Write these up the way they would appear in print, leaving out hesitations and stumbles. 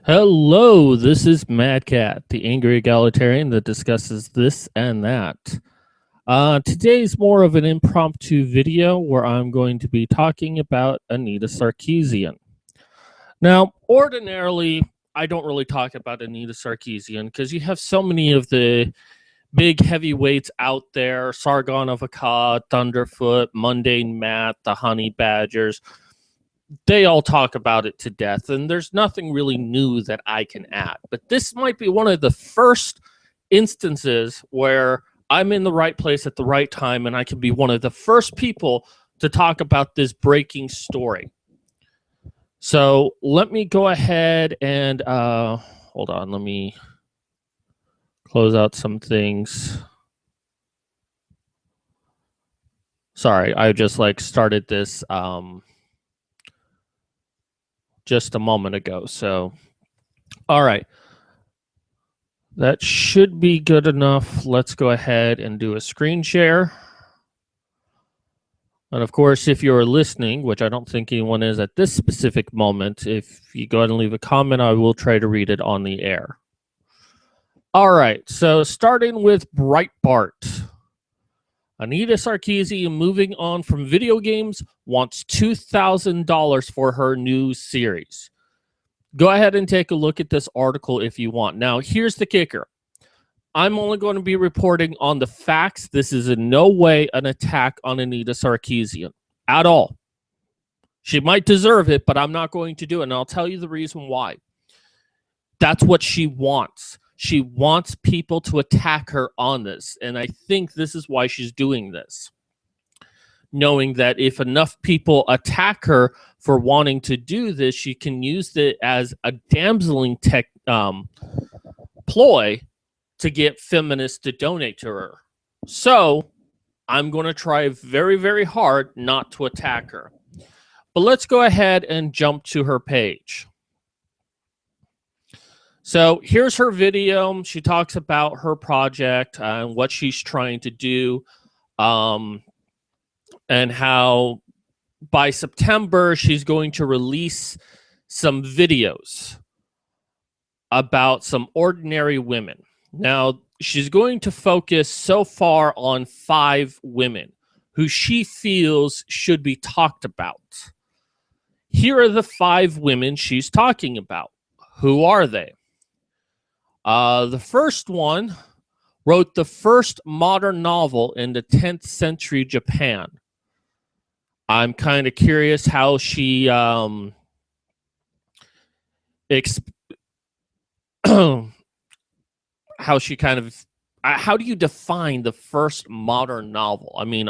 Hello, this is Mad Cat, the angry egalitarian that discusses this and that. Today's more of an impromptu video where I'm going to be talking about Anita Sarkeesian. Now, ordinarily, I don't really talk about Anita Sarkeesian because you have so many of the big heavyweights out there: Sargon of Akkad, Thunderfoot, Mundane Matt, the Honey Badgers. They all talk about it to death, and there's nothing really new that I can add. But this might be one of the first instances where I'm in the right place at the right time, and I can be one of the first people to talk about this breaking story. So let me go ahead and hold on. Let me close out some things. Sorry, I just started this just a moment ago. So, all right. That should be good enough. Let's go ahead and do a screen share. And of course, if you're listening, which I don't think anyone is at this specific moment, if you go ahead and leave a comment, I will try to read it on the air. All right, so starting with Breitbart. Anita Sarkeesian, moving on from video games, wants $2,000 for her new series. Go ahead and take a look at this article if you want. Now, here's the kicker. I'm only going to be reporting on the facts. This is in no way an attack on Anita Sarkeesian at all. She might deserve it, but I'm not going to do it, and I'll tell you the reason why. That's what she wants. She wants people to attack her on this, and I think this is why she's doing this. Knowing that if enough people attack her for wanting to do this, she can use it as a damseling ploy to get feminists to donate to her. So I'm going to try very, very hard not to attack her. But let's go ahead and jump to her page. So here's her video. She talks about her project and what she's trying to do, and how by September she's going to release some videos about some ordinary women. Now, she's going to focus so far on 5 women who she feels should be talked about. Here are the 5 women she's talking about. Who are they? The first one wrote the first modern novel in the 10th century Japan. I'm kind of curious how she how do you define the first modern novel? I mean,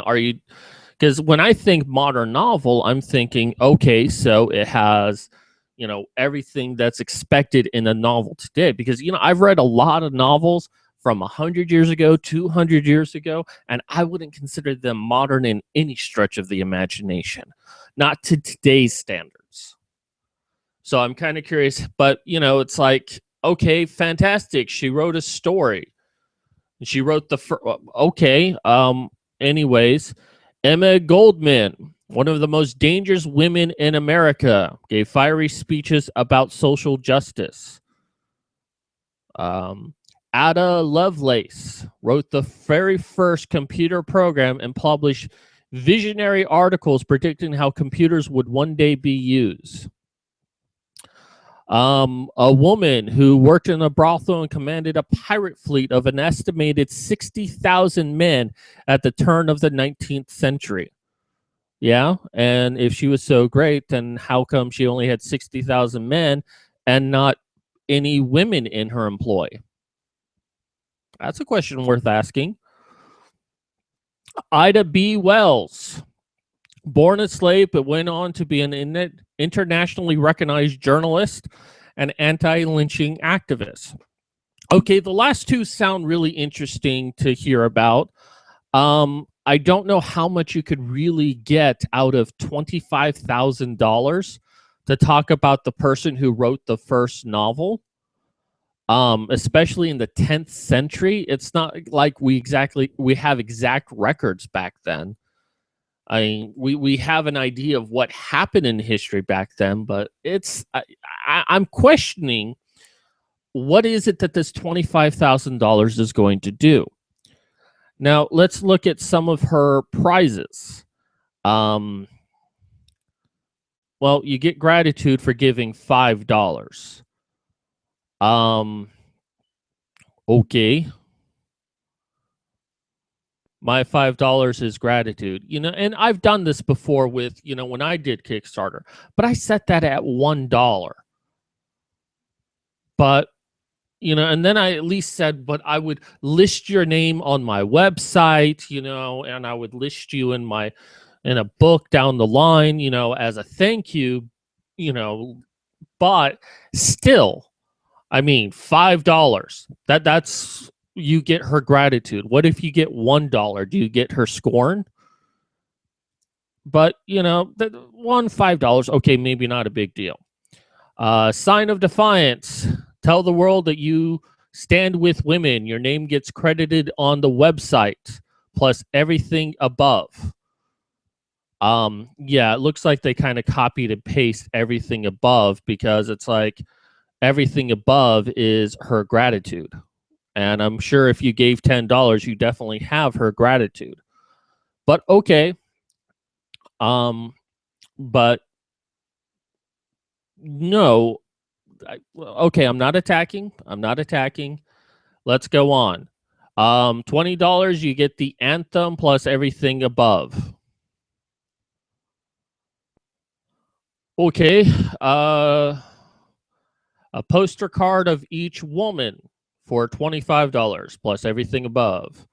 because when I think modern novel, I'm thinking, okay, so it has, everything that's expected in a novel today. Because, I've read a lot of novels from 100 years ago, 200 years ago, and I wouldn't consider them modern in any stretch of the imagination, not to today's standards. So I'm kind of curious, but, it's like, okay, fantastic. She wrote a story. She wrote anyways, Emma Goldman, one of the most dangerous women in America, gave fiery speeches about social justice. Ada Lovelace wrote the very first computer program and published visionary articles predicting how computers would one day be used. A woman who worked in a brothel and commanded a pirate fleet of an estimated 60,000 men at the turn of the 19th century. Yeah, and if she was so great, then how come she only had 60,000 men and not any women in her employ? That's a question worth asking. Ida B. Wells, born a slave but went on to be an internationally recognized journalist and anti-lynching activist. Okay, the last 2 sound really interesting to hear about. I don't know how much you could really get out of $25,000 to talk about the person who wrote the first novel. Especially in the 10th century. It's not like we have exact records back then. I mean, we have an idea of what happened in history back then, but I'm questioning what is it that this $25,000 is going to do? Now, let's look at some of her prizes. Well, you get gratitude for giving $5. Okay. My $5 is gratitude. And I've done this before with, when I did Kickstarter, but I set that at $1. But, and then I at least said, but I would list your name on my website, and I would list you in a book down the line, as a thank you, but still, I mean, $5, that's, you get her gratitude. What if you get $1? Do you get her scorn? But, that $5, okay, maybe not a big deal. Sign of defiance. Tell the world that you stand with women. Your name gets credited on the website, plus everything above. Yeah, it looks like they kind of copied and paste everything above, because it's like everything above is her gratitude. And I'm sure if you gave $10, you definitely have her gratitude. But okay. But no. Okay, I'm not attacking. Let's go on. $20, you get the anthem plus everything above. Okay. A poster card of each woman for $25 plus everything above.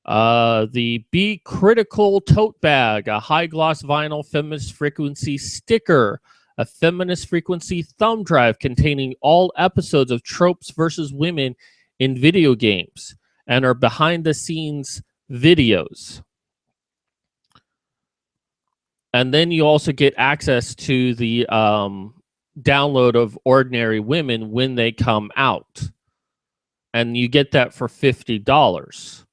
The Be Critical tote bag, a high gloss vinyl feminist frequency sticker, a feminist frequency thumb drive containing all episodes of Tropes versus Women in video games and our behind the scenes videos. And then you also get access to the download of Ordinary Women when they come out. And you get that for $50.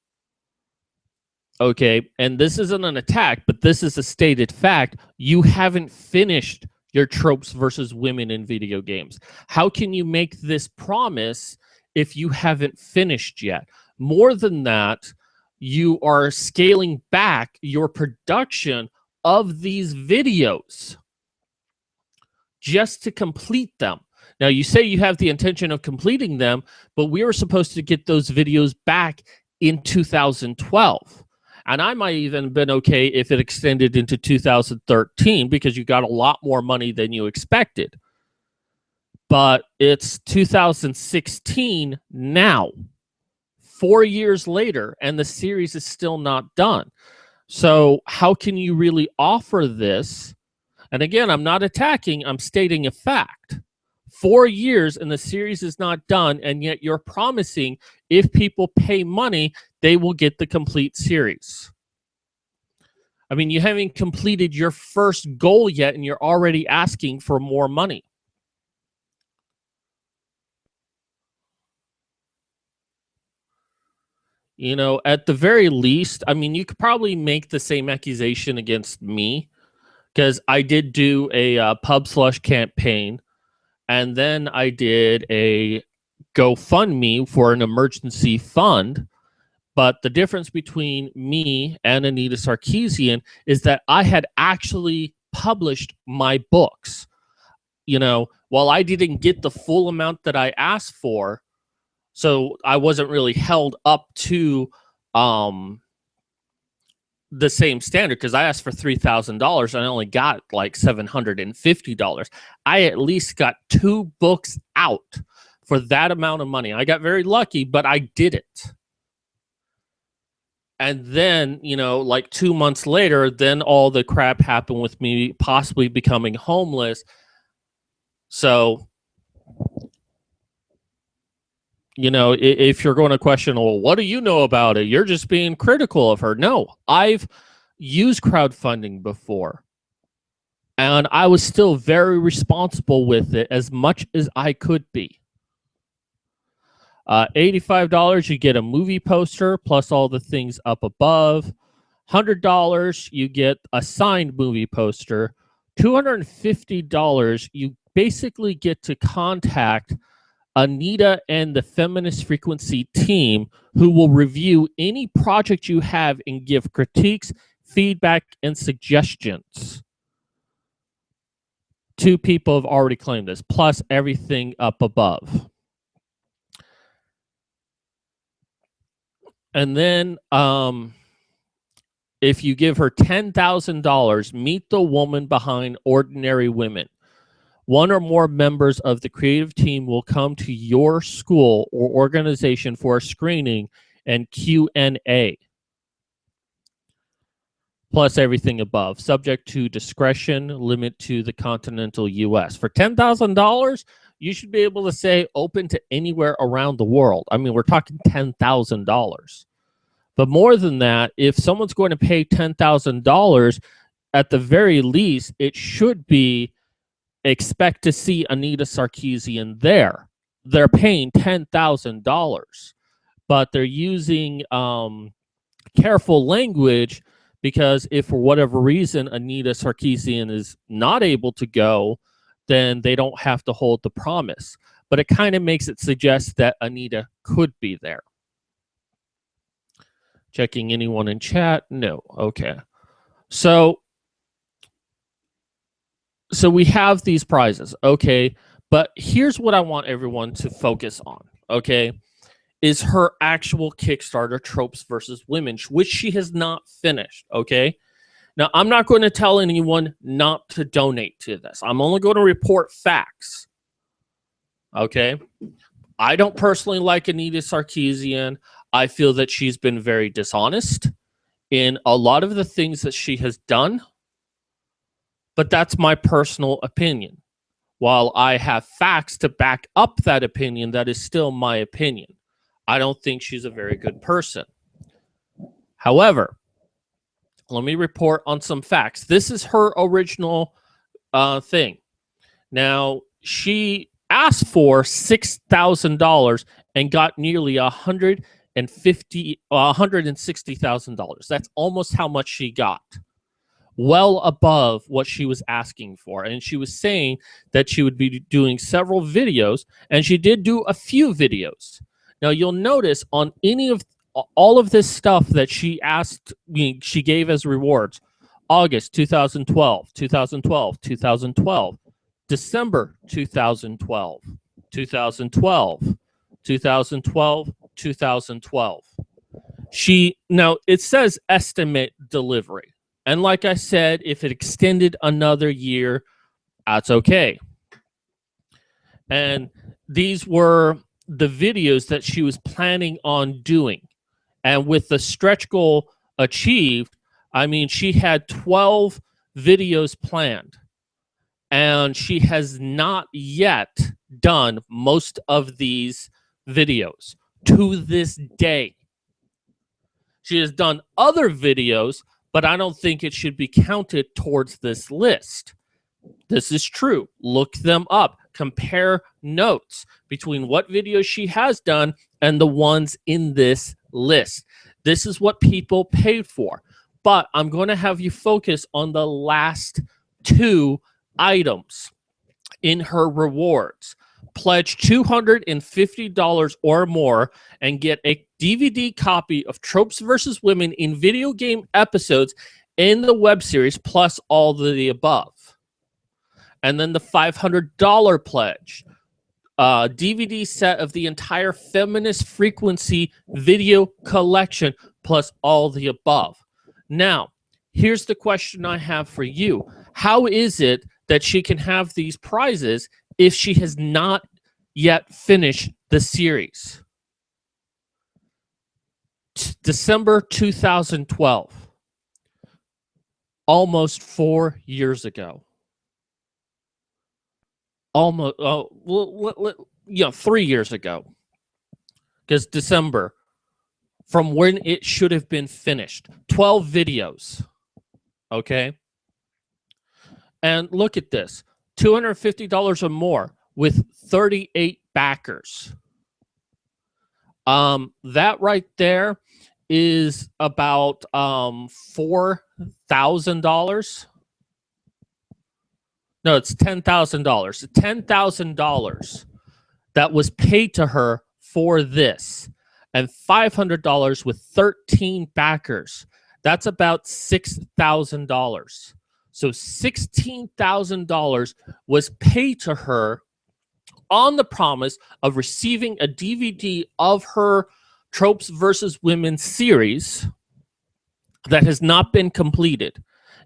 Okay, and this isn't an attack, but this is a stated fact. You haven't finished your Tropes versus Women in video games. How can you make this promise if you haven't finished yet? More than that, you are scaling back your production of these videos just to complete them. Now, you say you have the intention of completing them, but we were supposed to get those videos back in 2012. And I might even have been okay if it extended into 2013, because you got a lot more money than you expected. But it's 2016 now, 4 years later, and the series is still not done. So how can you really offer this? And again, I'm not attacking, I'm stating a fact. 4 years and the series is not done, and yet you're promising if people pay money, they will get the complete series. I mean, you haven't completed your first goal yet, and you're already asking for more money. At the very least, I mean, you could probably make the same accusation against me, because I did do a pub slush campaign, and then I did a GoFundMe for an emergency fund. But the difference between me and Anita Sarkeesian is that I had actually published my books. While I didn't get the full amount that I asked for, so I wasn't really held up to the same standard, because I asked for $3,000 and I only got like $750. I at least got 2 books out for that amount of money. I got very lucky, but I did it. And then, like 2 months later, then all the crap happened with me possibly becoming homeless. So, if you're going to question, well, what do you know about it? You're just being critical of her. No, I've used crowdfunding before, and I was still very responsible with it, as much as I could be. $85, you get a movie poster plus all the things up above. $100, you get a signed movie poster. $250, you basically get to contact Anita and the Feminist Frequency team, who will review any project you have and give critiques, feedback, and suggestions. 2 people have already claimed this, plus everything up above. And then if you give her $10,000, meet the woman behind Ordinary Women. 1 or more members of the creative team will come to your school or organization for a screening and Q&A. Plus everything above, subject to discretion, limit to the continental U.S. For $10,000, you should be able to say open to anywhere around the world. I mean, we're talking $10,000. But more than that, if someone's going to pay $10,000, at the very least, it should be expect to see Anita Sarkeesian there. They're paying $10,000, but they're using careful language, because if for whatever reason Anita Sarkeesian is not able to go, then they don't have to hold the promise. But it kind of makes it suggest that Anita could be there. Checking anyone in chat? No. Okay. So we have these prizes. Okay. But here's what I want everyone to focus on. Okay. Is her actual Kickstarter, Tropes versus Women, which she has not finished. Okay. Now, I'm not going to tell anyone not to donate to this. I'm only going to report facts. Okay. I don't personally like Anita Sarkeesian. I feel that she's been very dishonest in a lot of the things that she has done. But that's my personal opinion. While I have facts to back up that opinion, that is still my opinion. I don't think she's a very good person. However, let me report on some facts. This is her original thing. Now, she asked for $6,000 and got nearly $160,000. That's almost how much she got. Well above what she was asking for. And she was saying that she would be doing several videos, and she did do a few videos. Now, you'll notice on all of this stuff that she asked, she gave as rewards: August 2012, 2012, 2012, December 2012, 2012, 2012, 2012. Now it says estimate delivery. And like I said, if it extended another year, that's okay. And these were the videos that she was planning on doing. And with the stretch goal achieved, I mean, she had 12 videos planned. And she has not yet done most of these videos to this day. She has done other videos, but I don't think it should be counted towards this list. This is true. Look them up. Compare notes between what videos she has done and the ones in this list. This is what people paid for. But I'm going to have you focus on the last 2 items in her rewards. Pledge $250 or more and get a DVD copy of Tropes versus Women in video game episodes in the web series, plus all the above. And then the $500 pledge. DVD set of the entire Feminist Frequency video collection, plus all the above. Now, here's the question I have for you. How is it that she can have these prizes if she has not yet finished the series? December 2012. Almost 4 years ago. Almost, 3 years ago. Because December, from when it should have been finished. 12 videos. Okay? And look at this. $250 or more with 38 backers. That right there is about $4,000. No, it's $10,000. $10,000 that was paid to her for this, and $500 with 13 backers. That's about $6,000. So $16,000 was paid to her on the promise of receiving a DVD of her Tropes versus Women series that has not been completed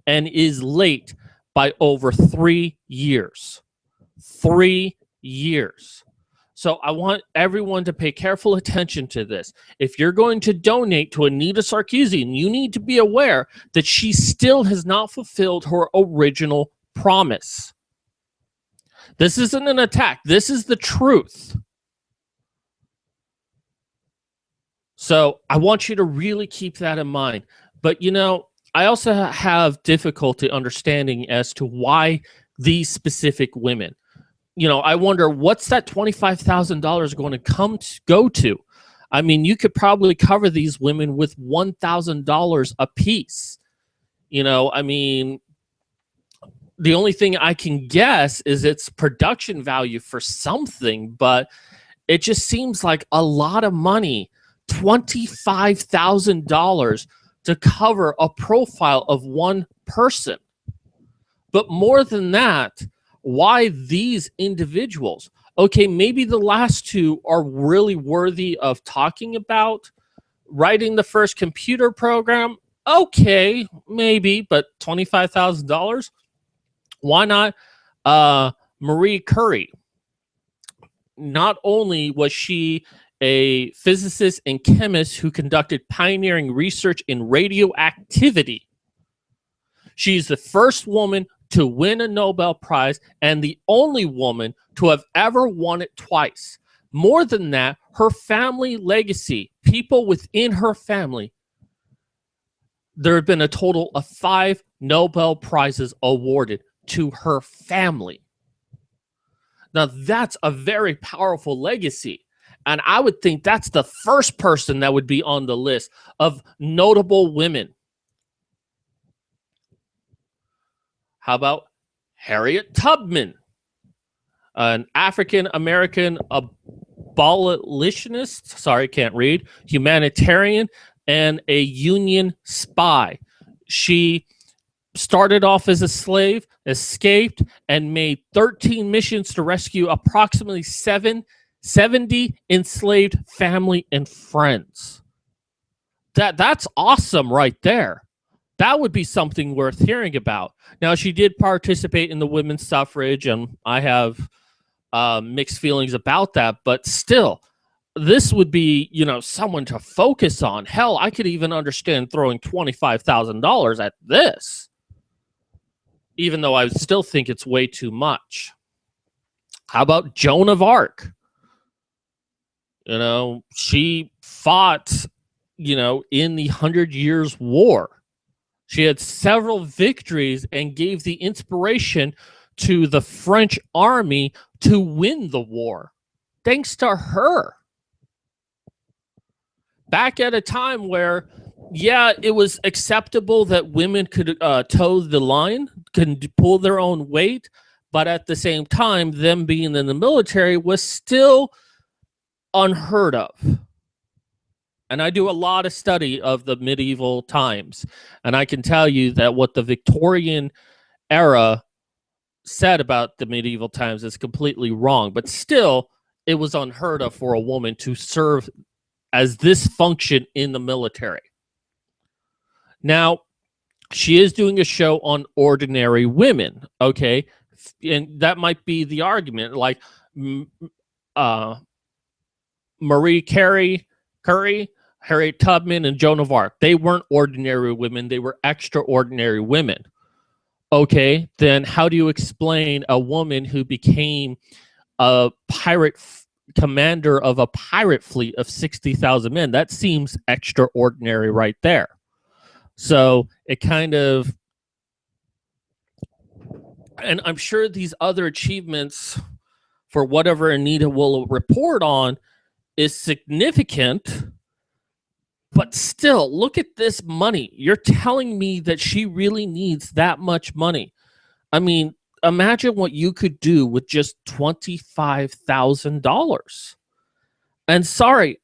and is late by over 3 years. 3 years. So I want everyone to pay careful attention to this. If you're going to donate to Anita Sarkeesian, you need to be aware that she still has not fulfilled her original promise. This isn't an attack. This is the truth. So I want you to really keep that in mind. But, you know, I also have difficulty understanding as to why these specific women. You know, I wonder, what's that $25,000 going to go to? I mean, you could probably cover these women with $1,000 a piece. You know, I mean, the only thing I can guess is its production value for something, but it just seems like a lot of money, $25,000 to cover a profile of one person. But more than that, why these individuals? Okay, maybe the last two are really worthy of talking about. Writing the first computer program, okay, maybe, but $25,000? Why not Marie Curie? Not only was she a physicist and chemist who conducted pioneering research in radioactivity, she's the first woman to win a Nobel Prize and the only woman to have ever won it twice. More than that, her family legacy, people within her family, there have been a total of 5 Nobel Prizes awarded to her family. Now, that's a very powerful legacy. And I would think that's the first person that would be on the list of notable women. How about Harriet Tubman, an African-American abolitionist, sorry, can't read, humanitarian, and a Union spy. She started off as a slave, escaped, and made 13 missions to rescue approximately 70 enslaved family and friends. That's awesome right there. That would be something worth hearing about. Now, she did participate in the women's suffrage, and I have mixed feelings about that, but still, this would be, you know, someone to focus on. Hell, I could even understand throwing $25,000 at this, even though I still think it's way too much. How about Joan of Arc? You know, she fought, you know, in the 100 Years' War. She had several victories and gave the inspiration to the French army to win the war. Thanks to her. Back at a time where, yeah, it was acceptable that women could toe the line, could pull their own weight, but at the same time, them being in the military was still unheard of. And I do a lot of study of the medieval times, and I can tell you that what the Victorian era said about the medieval times is completely wrong, but still, it was unheard of for a woman to serve as this function in the military. Now, she is doing a show on ordinary women, okay? And that might be the argument, like Marie Curie, Harriet Tubman, and Joan of Arc. They weren't ordinary women. They were extraordinary women. Okay, then how do you explain a woman who became a pirate commander of a pirate fleet of 60,000 men? That seems extraordinary right there. So it kind of, and I'm sure these other achievements for whatever Anita will report on is significant, but still, look at this money. You're telling me that she really needs that much money. I mean, imagine what you could do with just $25,000. And sorry,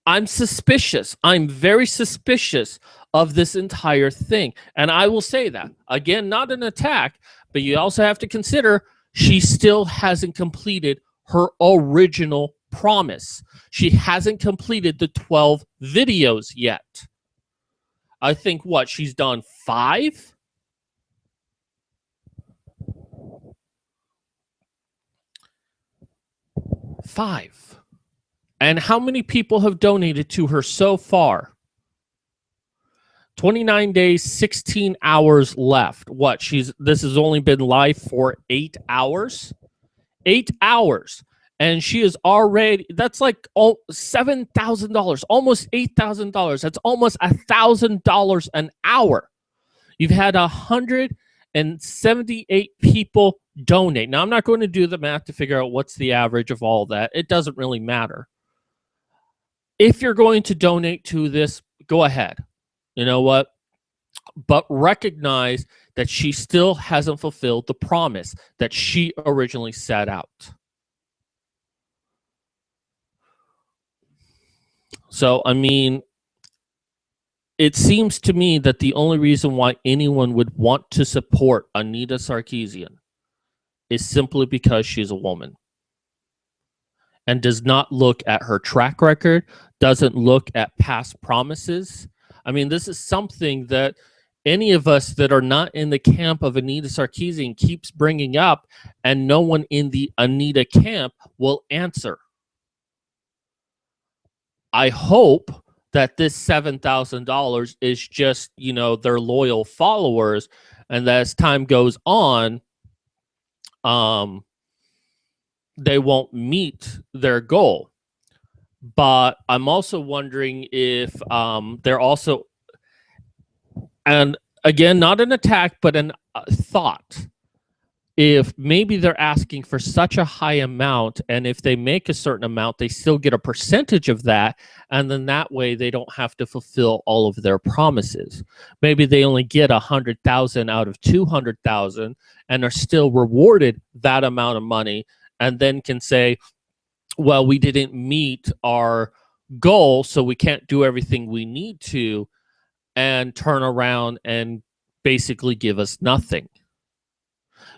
I'm suspicious. I'm very suspicious of this entire thing. And I will say that. Again, not an attack, but you also have to consider she still hasn't completed her original promise. She hasn't completed the 12 videos yet. I think she's done 5? Five. And how many people have donated to her so far? 29 days, 16 hours left. This has only been live for 8 hours? 8 hours. And she is already, that's like $7,000, almost $8,000. That's almost $1,000 an hour. You've had 178 people donate. Now, I'm not going to do the math to figure out what's the average of all that. It doesn't really matter. If you're going to donate to this, go ahead. You know what? But recognize that she still hasn't fulfilled the promise that she originally set out. So, I mean, it seems to me that the only reason why anyone would want to support Anita Sarkeesian is simply because she's a woman and does not look at her track record, doesn't look at past promises. I mean, this is something that any of us that are not in the camp of Anita Sarkeesian keeps bringing up, and no one in the Anita camp will answer. I hope that this $7,000 is just, their loyal followers, and that as time goes on, they won't meet their goal. But I'm also wondering if they're also, and again, not an attack, but a thought. If maybe they're asking for such a high amount, and if they make a certain amount, they still get a percentage of that, and then that way they don't have to fulfill all of their promises. Maybe they only get 100,000 out of 200,000 and are still rewarded that amount of money, and then can say, well, we didn't meet our goal, so we can't do everything we need to, and turn around and basically give us nothing.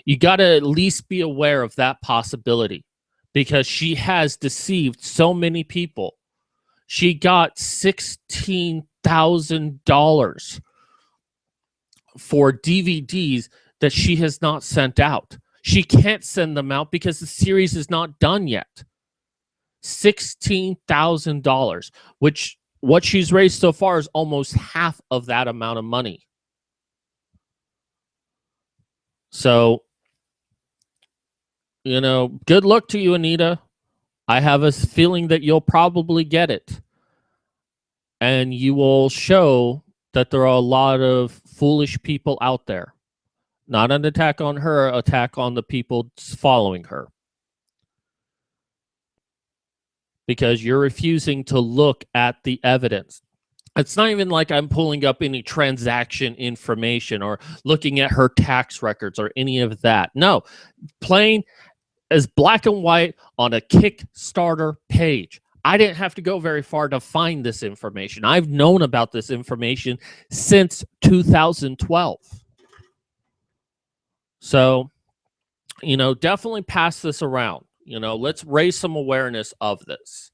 You got to at least be aware of that possibility, because she has deceived so many people. She got $16,000 for DVDs that she has not sent out. She can't send them out because the series is not done yet. $16,000, which what she's raised so far is almost half of that amount of money. So, good luck to you, Anita. I have a feeling that you'll probably get it. And you will show that there are a lot of foolish people out there. Not an attack on her, attack on the people following her. Because you're refusing to look at the evidence. It's not even like I'm pulling up any transaction information or looking at her tax records or any of that. No, plain as black and white on a Kickstarter page. I didn't have to go very far to find this information. I've known about this information since 2012. So, definitely pass this around. Let's raise some awareness of this.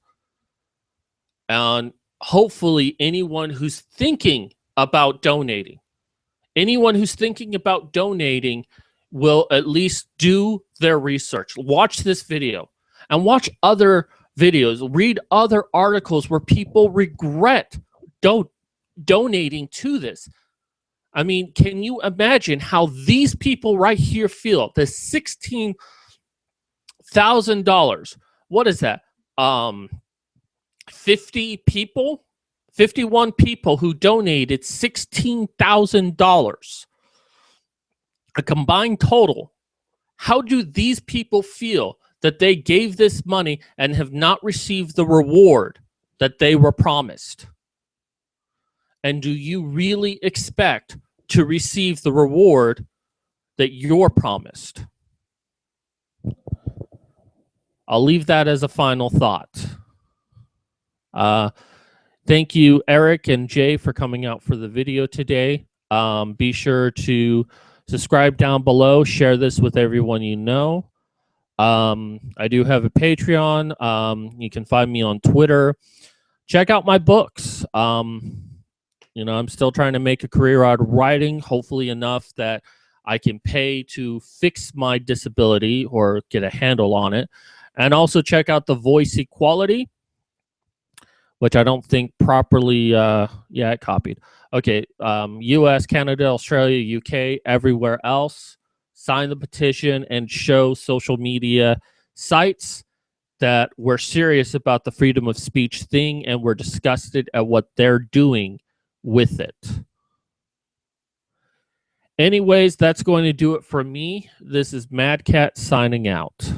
And hopefully anyone who's thinking about donating, will at least do their research. Watch this video and watch other videos. Read other articles where people regret donating to this. I mean, can you imagine how these people right here feel? The $16,000. What is that? 50 people? 51 people who donated $16,000. A combined total. How do these people feel that they gave this money and have not received the reward that they were promised? And do you really expect to receive the reward that you're promised. I'll leave that as a final thought. Thank you, Eric and Jay, for coming out for the video today. Be sure to subscribe down below. Share this with everyone you know. I do have a Patreon. You can find me on Twitter. Check out my books. You know, I'm still trying to make a career out of writing, hopefully enough that I can pay to fix my disability or get a handle on it. And also check out The Voice Equality, which I don't think properly, yeah, it copied. Okay, US, Canada, Australia, UK, everywhere else. Sign the petition and show social media sites that we're serious about the freedom of speech thing and we're disgusted at what they're doing with it. Anyways, that's going to do it for me. This is Mad Cat signing out.